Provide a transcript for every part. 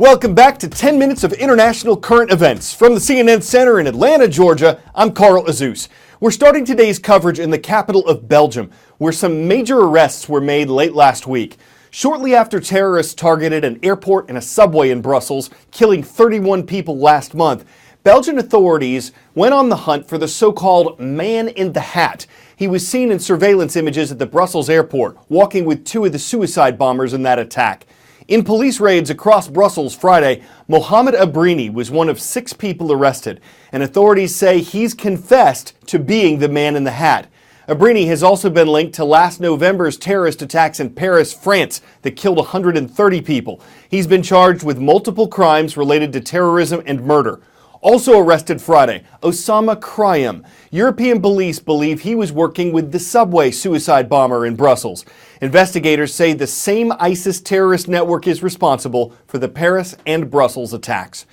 welcome back to 10 minutes of international current events. From the CNN Center in Atlanta, Georgia, I'm Carl Azus. We're starting today's coverage in the capital of Belgium, where some major arrests were made late last week. Shortly after terrorists targeted an airport and a subway in Brussels, killing 31 people last month, Belgian authorities went on the hunt for the so-called man in the hat. He was seen in surveillance images at the Brussels airport, walking with two of the suicide bombers in that attack. In police raids across Brussels Friday, Mohamed Abrini was one of 6 people arrested, and authorities say he's confessed to being the man in the hat. Abrini has also been linked to last November's terrorist attacks in Paris, France, that killed 130 people. He's been charged with multiple crimes related to terrorism and murder. Also arrested Friday, Osama Krayem. European police believe he was working with the subway suicide bomber in Brussels. Investigators say the same ISIS terrorist network is responsible for the Paris and Brussels attacks.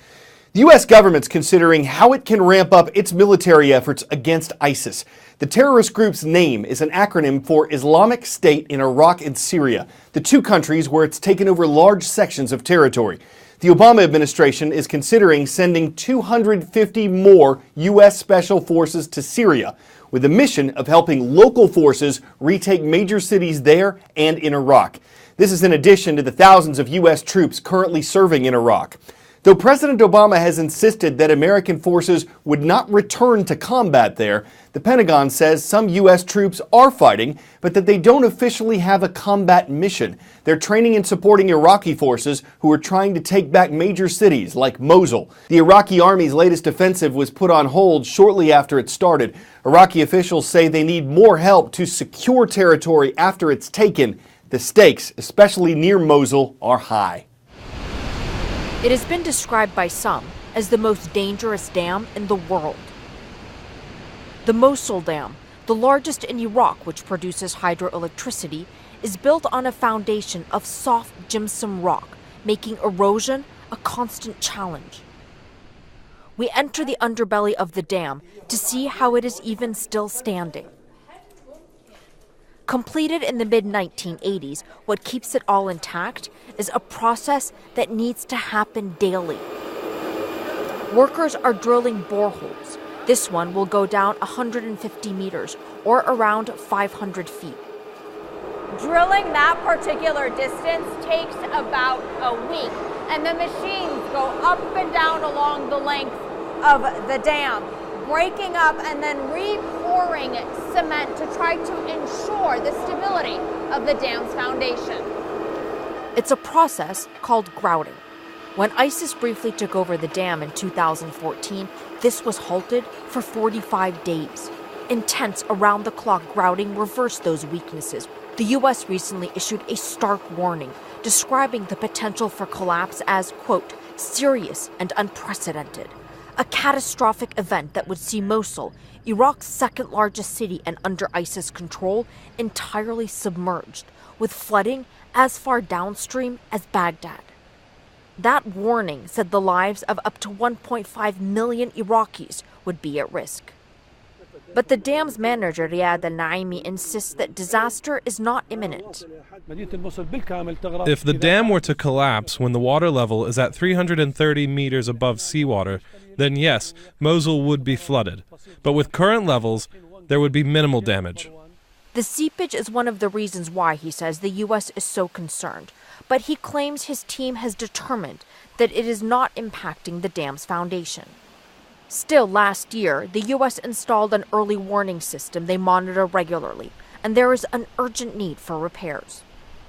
The U.S. government's considering how it can ramp up its military efforts against ISIS. The terrorist group's name is an acronym for Islamic State in Iraq and Syria, the two countries where it's taken over large sections of territory. The Obama administration is considering sending 250 more U.S. Special Forces to Syria, with the mission of helping local forces retake major cities there and in Iraq. This is in addition to the thousands of U.S. troops currently serving in Iraq. Though President Obama has insisted that American forces would not return to combat there, the Pentagon says some U.S. troops are fighting, but that they don't officially have a combat mission. They're training and supporting Iraqi forces who are trying to take back major cities like Mosul. The Iraqi army's latest offensive was put on hold shortly after it started. Iraqi officials say they need more help to secure territory after it's taken. The stakes, especially near Mosul, are high. It has been described by some as the most dangerous dam in the world. The Mosul Dam, the largest in Iraq which produces hydroelectricity, is built on a foundation of soft gypsum rock, making erosion a constant challenge. We enter the underbelly of the dam to see how it is even still standing. Completed in the mid-1980s, what keeps it all intact is a process that needs to happen daily. Workers are drilling boreholes. This one will go down 150 meters, or around 500 feet. Drilling that particular distance takes about a week, and the machines go up and down along the length of the dam, breaking up and then re-pouring cement to try to ensure the stability of the dam's foundation. It's a process called grouting. When ISIS briefly took over the dam in 2014, this was halted for 45 days. Intense around-the-clock grouting reversed those weaknesses. The U.S. recently issued a stark warning, describing the potential for collapse as, quote, serious and unprecedented. A catastrophic event that would see Mosul, Iraq's second largest city and under ISIS control, entirely submerged, with flooding as far downstream as Baghdad. That warning said the lives of up to 1.5 million Iraqis would be at risk. But the dam's manager, Riyad al-Naimi, insists that disaster is not imminent. If the dam were to collapse when the water level is at 330 meters above seawater, then yes, Mosul would be flooded. But with current levels, there would be minimal damage. The seepage is one of the reasons why, he says, the U.S. is so concerned. But he claims his team has determined that it is not impacting the dam's foundation. Still, last year, the U.S. installed an early warning system they monitor regularly, and there is an urgent need for repairs.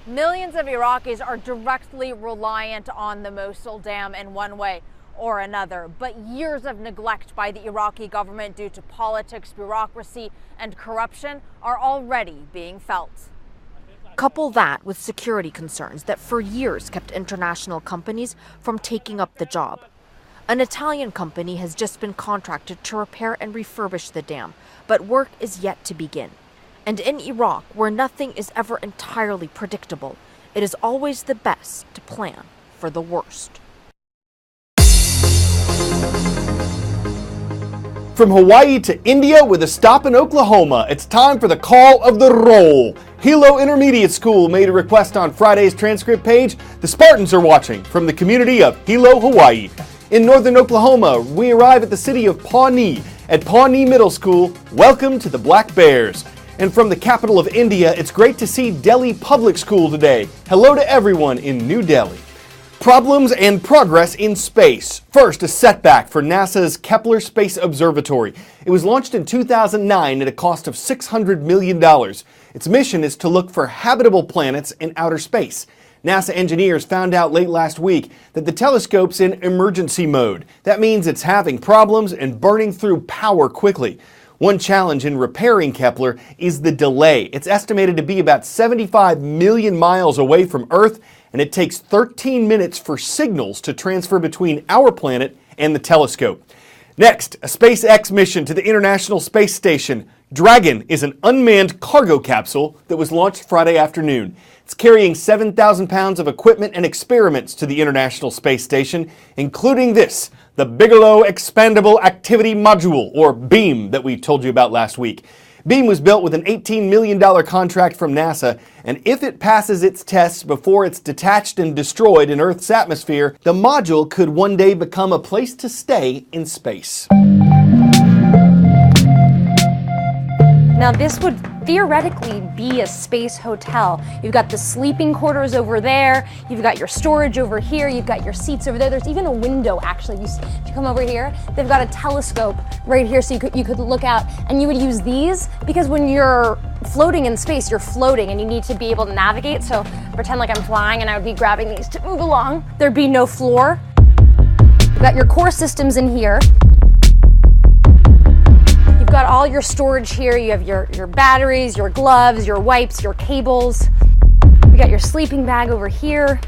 Millions of Iraqis are directly reliant on the Mosul Dam in one way or another, but years of neglect by the Iraqi government due to politics, bureaucracy, and corruption are already being felt. Couple that with security concerns that for years kept international companies from taking up the job. An Italian company has just been contracted to repair and refurbish the dam, but work is yet to begin. And in Iraq, where nothing is ever entirely predictable, it is always the best to plan for the worst. From Hawaii to India with a stop in Oklahoma, it's time for the call of the roll. Hilo Intermediate School made a request on Friday's transcript page. The Spartans are watching from the community of Hilo, Hawaii. In northern Oklahoma, we arrive at the city of Pawnee. At Pawnee Middle School, welcome to the Black Bears. And from the capital of India, it's great to see Delhi Public School today. Hello to everyone in New Delhi. Problems and progress in space. First, a setback for NASA's Kepler Space Observatory. It was launched in 2009 at a cost of $600 million. Its mission is to look for habitable planets in outer space. NASA engineers found out late last week that the telescope's in emergency mode. That means it's having problems and burning through power quickly. One challenge in repairing Kepler is the delay. It's estimated to be about 75 million miles away from Earth, and it takes 13 minutes for signals to transfer between our planet and the telescope. Next, a SpaceX mission to the International Space Station. Dragon is an unmanned cargo capsule that was launched Friday afternoon. It's carrying 7,000 pounds of equipment and experiments to the International Space Station, including this, the Bigelow Expandable Activity Module, or BEAM, that we told you about last week. BEAM was built with an $18 million contract from NASA, and if it passes its tests before it's detached and destroyed in Earth's atmosphere, the module could one day become a place to stay in space. Now this would theoretically be a space hotel. You've got the sleeping quarters over there, you've got your storage over here, you've got your seats over there. There's even a window actually. If you come over here, they've got a telescope right here so you could look out, and you would use these because when you're floating in space, you're floating and you need to be able to navigate. So pretend like I'm flying and I would be grabbing these to move along. There'd be no floor. You've got your core systems in here. You've got all your storage here. You have your batteries, your gloves, your wipes, your cables. You got your sleeping bag over here.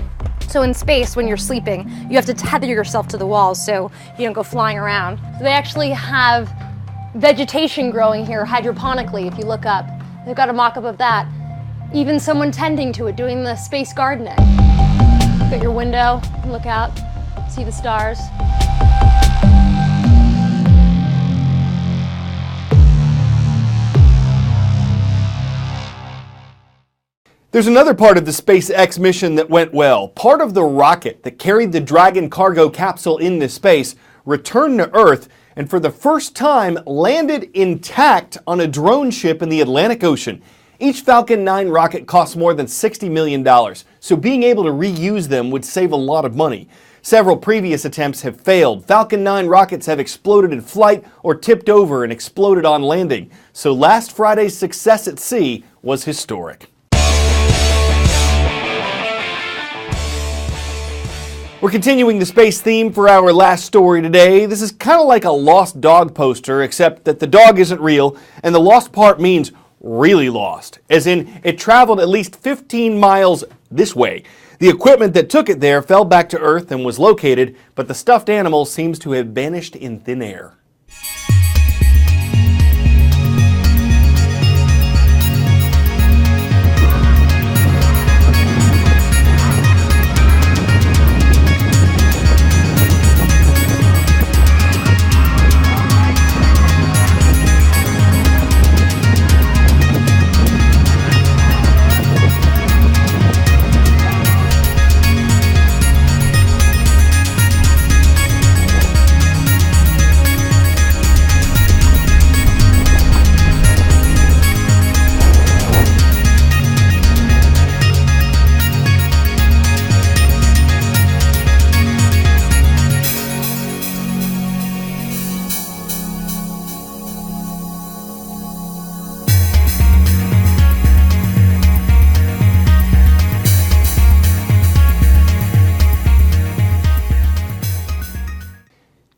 So in space, when you're sleeping, you have to tether yourself to the walls so you don't go flying around. So they actually have vegetation growing here hydroponically if you look up. They've got a mock-up of that. Even someone tending to it, doing the space gardening. You've got your window, look out, see the stars. There's another part of the SpaceX mission that went well. Part of the rocket that carried the Dragon cargo capsule into space returned to Earth and for the first time landed intact on a drone ship in the Atlantic Ocean. Each Falcon 9 rocket costs more than $60 million, so being able to reuse them would save a lot of money. Several previous attempts have failed. Falcon 9 rockets have exploded in flight or tipped over and exploded on landing. So last Friday's success at sea was historic. We're continuing the space theme for our last story today. This is kind of like a lost dog poster, except that the dog isn't real, and the lost part means really lost, as in it traveled at least 15 miles this way. The equipment that took it there fell back to Earth and was located, but the stuffed animal seems to have vanished in thin air.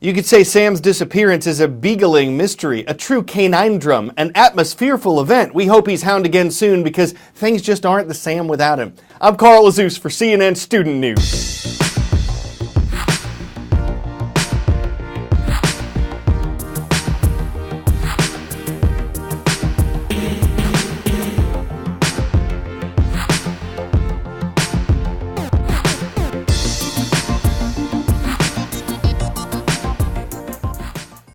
You could say Sam's disappearance is a beagling mystery, a true canine drum, an atmosphereful event. We hope he's hound again soon because things just aren't the Sam without him. I'm Carl Azus for CNN Student News.